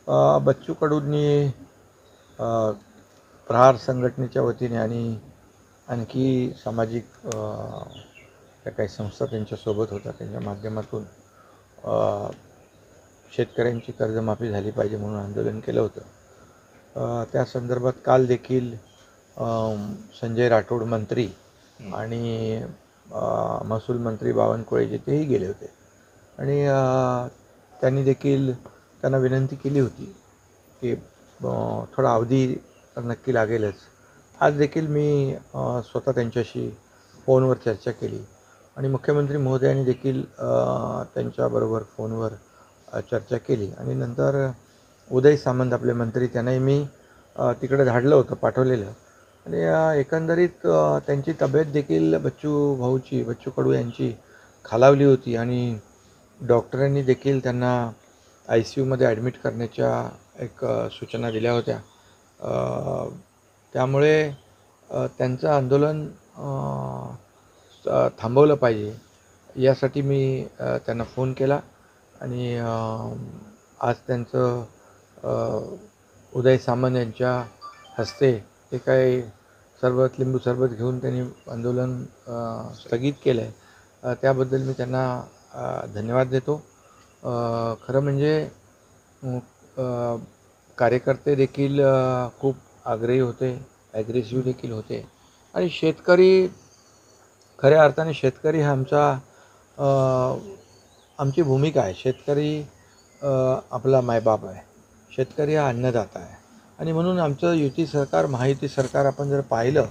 बच्चू कडूंनी प्रहार संघटनेच्या वतीने आणि आणखी सामाजिक त्या काही संस्था त्यांच्यासोबत होत्या, त्यांच्या माध्यमातून शेतकऱ्यांची कर्जमाफी झाली पाहिजे म्हणून आंदोलन केलं होतं। त्या संदर्भात काल देखील संजय राठोड मंत्री आणि महसूल मंत्री बावनकुळे तेही गेले होते आणि त्यांनी देखील त्यांना विनंती केली होती की थोडा अवधी तर नक्की लागेलच। आज देखील मी स्वतः त्यांच्याशी फोनवर चर्चा केली आणि मुख्यमंत्री महोदयांनी देखील त्यांच्याबरोबर फोनवर चर्चा केली आणि नंतर उदय सामंत आपले मंत्री त्यांनाही मी तिकडे धाडलं होतं, पाठवलेलं आणि एकंदरीत त्यांची तब्येत देखील बच्चू कडू यांची खालावली होती आणि डॉक्टरांनी देखील त्यांना ICUमध्ये ॲडमिट करण्याच्या एक सूचना दिल्या होत्या। त्यामुळे त्यांचं आंदोलन थांबवलं पाहिजे यासाठी मी त्यांना फोन केला आणि आज त्यांचं उदय सामंत यांच्या हस्ते ते काय लिंबू सरबत घेऊन त्यांनी आंदोलन स्थगित केलं आहे, त्याबद्दल मी त्यांना धन्यवाद देतो। खरं म्हणजे कार्यकर्ते देखील खूप आग्रही होते, ॲग्रेसिव्ह देखील होते आणि शेतकरी खऱ्या अर्थाने शेतकरी हा आमची भूमिका आहे। शेतकरी आपला मायबाप आहे, शेतकरी हा अन्नदाता आहे आणि म्हणून आमचं युती सरकार, महायुती सरकार आपण जर पाहिलं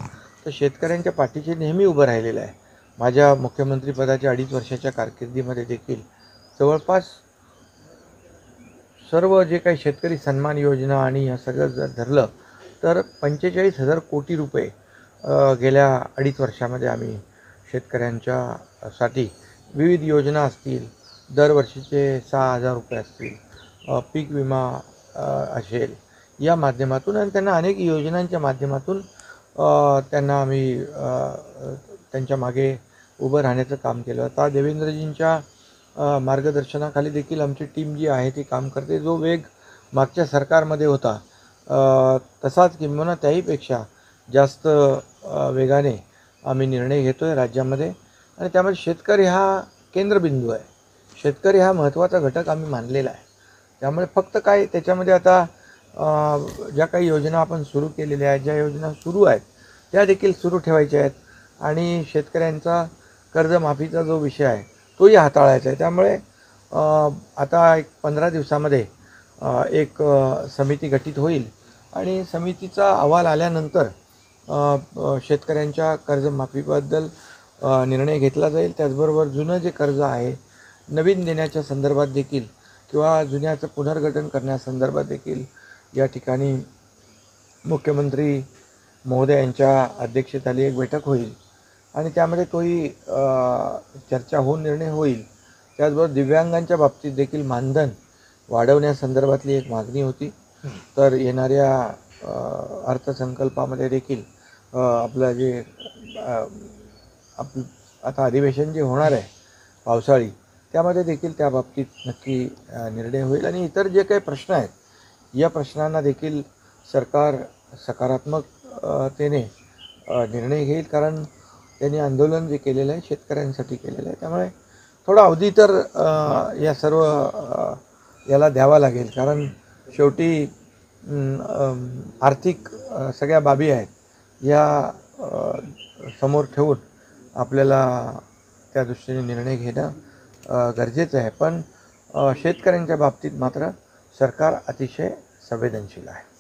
तर शेतकऱ्यांच्या पाठीशी नेहमी उभं राहिलेलं आहे। माझ्या मुख्यमंत्रीपदाच्या 2.5 वर्षाच्या कारकिर्दीमध्ये देखील जवळपास सर्व जे काही शेतकरी सन्मान योजना आणि हे सगळं जर धरलं तर 45,000 कोटी रुपये गेल्या 2.5 वर्षामध्ये आम्ही शेतकऱ्यांच्यासाठी विविध योजना असतील, दरवर्षीचे 6,000 रुपये असतील, पीक विमा असेल या माध्यमातून आणि त्यांना अनेक योजनांच्या माध्यमातून त्यांना आम्ही त्यांच्या मागे उभं राहण्याचं काम केलं। आता देवेंद्रजींच्या मार्गदर्शनाखाली देखील आमची टीम जी आहे ती काम करते। जो वेग मागच्या सरकारमध्ये होता तसाच किंबहुना त्याहीपेक्षा जास्त वेगाने आम्ही निर्णय घेतो आहे राज्यामध्ये आणि त्यामध्ये शेतकरी हा केंद्रबिंदू आहे, शेतकरी हा महत्त्वाचा घटक आम्ही मानलेला आहे। त्यामुळे फक्त काय त्याच्यामध्ये आता ज्या काही योजना आपण सुरू केलेल्या आहेत, ज्या योजना सुरू आहेत त्या देखील सुरू ठेवायच्या आहेत आणि शेतकऱ्यांचा कर्जमाफीचा जो विषय आहे तोही हाताळायचा आहे। त्यामुळे आता एक 15 दिवसामध्ये एक समिती गठीत होईल आणि समितीचा अहवाल आल्यानंतर शेतकऱ्यांच्या कर्जमाफीबद्दल निर्णय घेतला जाईल। त्याचबरोबर जुनं जे कर्ज आहे नवीन देण्याच्या संदर्भात देखील किंवा जुन्याचं पुनर्गठन करण्यासंदर्भात देखील या ठिकाणी मुख्यमंत्री महोदयांच्या अध्यक्षतेखाली एक बैठक होईल आणि त्यामध्ये तोही चर्चा होऊन निर्णय होईल। त्याचबरोबर दिव्यांगांच्या बाबतीत देखील मानधन वाढवण्यासंदर्भातली एक मागणी होती, तर येणाऱ्या अर्थसंकल्पामध्ये देखील आपलं जे आता अधिवेशन जे होणार आहे पावसाळी त्यामध्ये देखील त्या बाबतीत नक्की निर्णय होईल आणि इतर जे काही प्रश्न आहेत या प्रश्नांना देखील सरकार सकारात्मकतेने निर्णय घेईल, कारण त्यांनी आंदोलन जे केलेलं आहे शेतकऱ्यांसाठी केलेलं आहे। त्यामुळे थोडा अवधी तर या सर्व याला द्यावा लागेल, कारण शेवटी आर्थिक सगळ्या बाबी आहेत या समोर ठेवून आपल्याला त्या दृष्टीने निर्णय घेणं गरजेचं आहे। पण शेतकऱ्यांच्या बाबतीत मात्र सरकार अतिशय संवेदनशील आहे।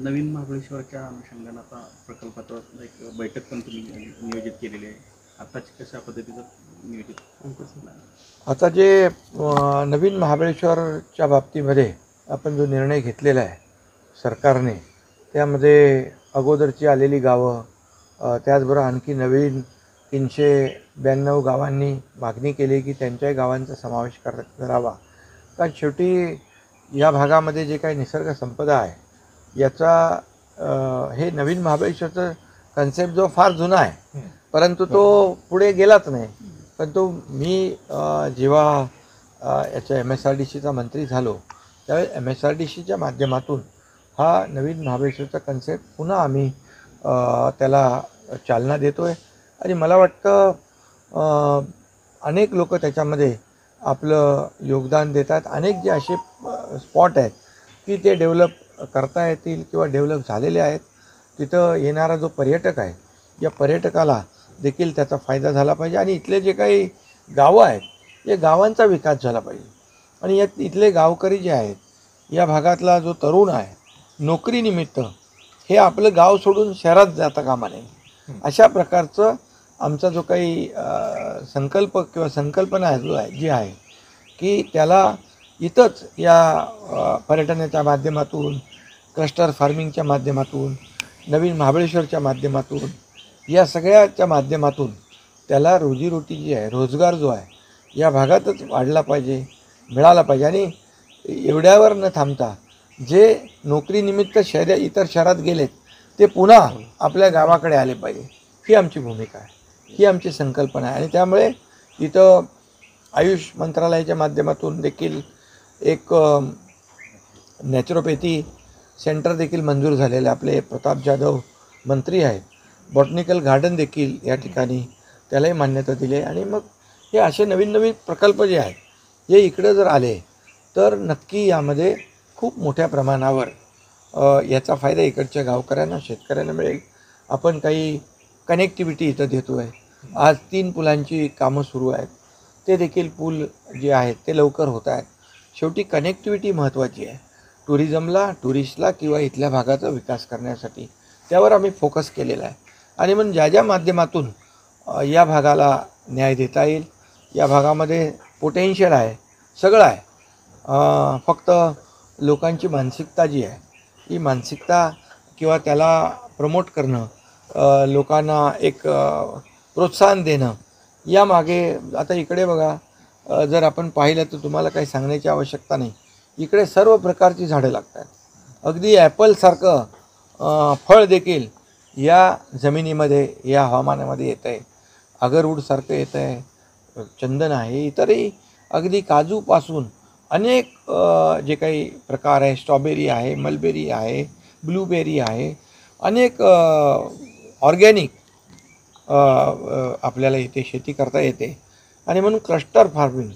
नवीन महाबळेश्वरच्या अनुषंगाने आता प्रकल्पाचं एक बैठक पण तुम्ही नियोजित केलेली आहे, आताची कशा पद्धतीचं नियोजित? आता जे नवीन महाबळेश्वरच्या बाबतीमध्ये आपण जो निर्णय घेतलेला आहे सरकारने, त्यामध्ये अगोदरची आलेली गावं त्याचबरोबर आणखी नवीन 392 गावांनी मागणी केली की त्यांच्याही गावांचा समावेश करावा, कारण शेवटी या भागामध्ये जे काही निसर्ग संपदा आहे याचा हे नवीन महाबळेश्वरचं कन्सेप्ट जो फार जुना आहे परंतु तो पुढे गेलाच नाही। पण तो मी जेव्हा याच्या MSRDCचा मंत्री झालो त्यावेळेस MSRDCच्या माध्यमातून हा नवीन महाबळेश्वरचा कन्सेप्ट पुन्हा आम्ही त्याला चालना देतो आहे. आणि मला वाटतं अनेक लोक त्याच्यामध्ये आपलं योगदान देतात. अनेक जे असे स्पॉट आहेत की ते डेव्हलप करता येतील किंवा डेव्हलप झालेले आहेत. तिथं येणारा जो पर्यटक आहे या पर्यटकाला देखील त्याचा फायदा झाला पाहिजे आणि इथले जे काही गावं आहेत या गावांचा विकास झाला पाहिजे. आणि यात इथले गावकरी जे आहेत या भागातला जो तरुण आहे नोकरीनिमित्त हे आपलं गाव सोडून शहरात जाता कामा नये. अशा प्रकारचं आमचा जो काही संकल्प किंवा संकल्पना जी आहे की त्याला इथंच या पर्यटनाच्या माध्यमातून, क्लस्टर फार्मिंगच्या माध्यमातून, नवीन महाबळेश्वरच्या माध्यमातून, या सगळ्याच्या माध्यमातून त्याला रोजीरोटी जी आहे, रोजगार जो आहे या भागातच वाढला पाहिजे, मिळाला पाहिजे. आणि एवढ्यावर न थांबता जे नोकरीनिमित्त इतर शहरात गेलेत ते पुन्हा आपल्या गावाकडे आले पाहिजे. ही आमची भूमिका आहे, ही आमची संकल्पना आहे. आणि त्यामुळे इथं आयुष मंत्रालयाच्या माध्यमातून देखील एक नॅचरोपॅथी सेंटर देखील मंजूर झालेलं आहे. आपले प्रताप जाधव मंत्री आहेत. बॉटनिकल गार्डन देखील या ठिकाणी त्यालाही मान्यता दिली आहे. आणि मग हे असे नवीन नवीन प्रकल्प जे आहेत हे इकडं जर आले तर नक्की यामध्ये खूप मोठ्या प्रमाणावर याचा फायदा इकडच्या गावकऱ्यांना, शेतकऱ्यांना मिळेल. आपण काही कनेक्टिव्हिटी इथं देतो आहे. आज 3 पुलांची कामं सुरू आहेत. ते देखील पूल जे आहेत ते लवकर होत आहेत. शेवटी कनेक्टिव्हिटी महत्त्वाची आहे टुरिझमला, टुरिस्टला किंवा इथल्या भागाचा विकास करण्यासाठी. त्यावर आम्ही फोकस केलेला आहे. आणि मग ज्या माध्यमातून या भागाला न्याय देता येईल, या भागामध्ये पोटेन्शियल आहे, सगळं आहे. फक्त लोकांची मानसिकता जी आहे ही मानसिकता किंवा त्याला प्रमोट करणं, लोकांना एक प्रोत्साहन देणं, यामागे आता इकडे बघा, जर आपण पाहिलं तर तुम्हाला काही सांगण्याची आवश्यकता नाही. इकडे सर्व प्रकारची झाडं लागतात. अगदी ॲपलसारखं फळ देखील या जमिनीमध्ये, या हवामानामध्ये येतं आहे. अगरवूडसारखं येतं आहे, चंदन आहे, इतरही अगदी काजूपासून अनेक जे काही प्रकार आहे, स्ट्रॉबेरी आहे, मलबेरी आहे, ब्लूबेरी आहे, अनेक ऑर्गॅनिक आपल्याला इथे शेती करता येते. आणि म्हणून क्लस्टर फार्मिंग,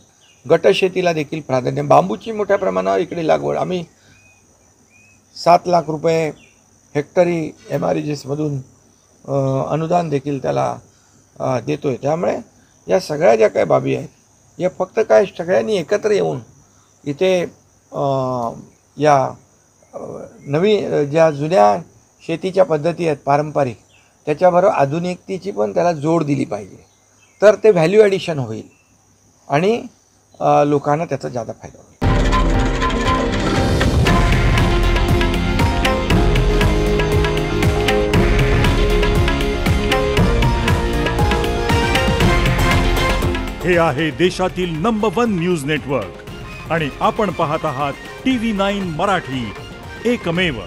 गटशेतीला देखील प्राधान्य. बांबूची मोठ्या प्रमाणावर इकडे लागवड. आम्ही 7 लाख रुपये हेक्टरी MRGSमधून अनुदान देखील त्याला देतो आहे. त्यामुळे या सगळ्या ज्या काही बाबी आहेत या फक्त काय सगळ्यांनी एकत्र येऊन इथे या नवीन ज्या जुन्या शेतीच्या पद्धती आहेत पारंपरिक, त्याच्याबरोबर आधुनिकतेची पण त्याला जोड दिली पाहिजे. तर ते व्हॅल्यू ॲडिशन होईल आणि लोकांना त्याचा जादा फायदा होईल. हे आहे देशातील नंबर 1 न्यूज नेटवर्क आणि आपण पाहत आहात TV9 मराठी, एकमेव.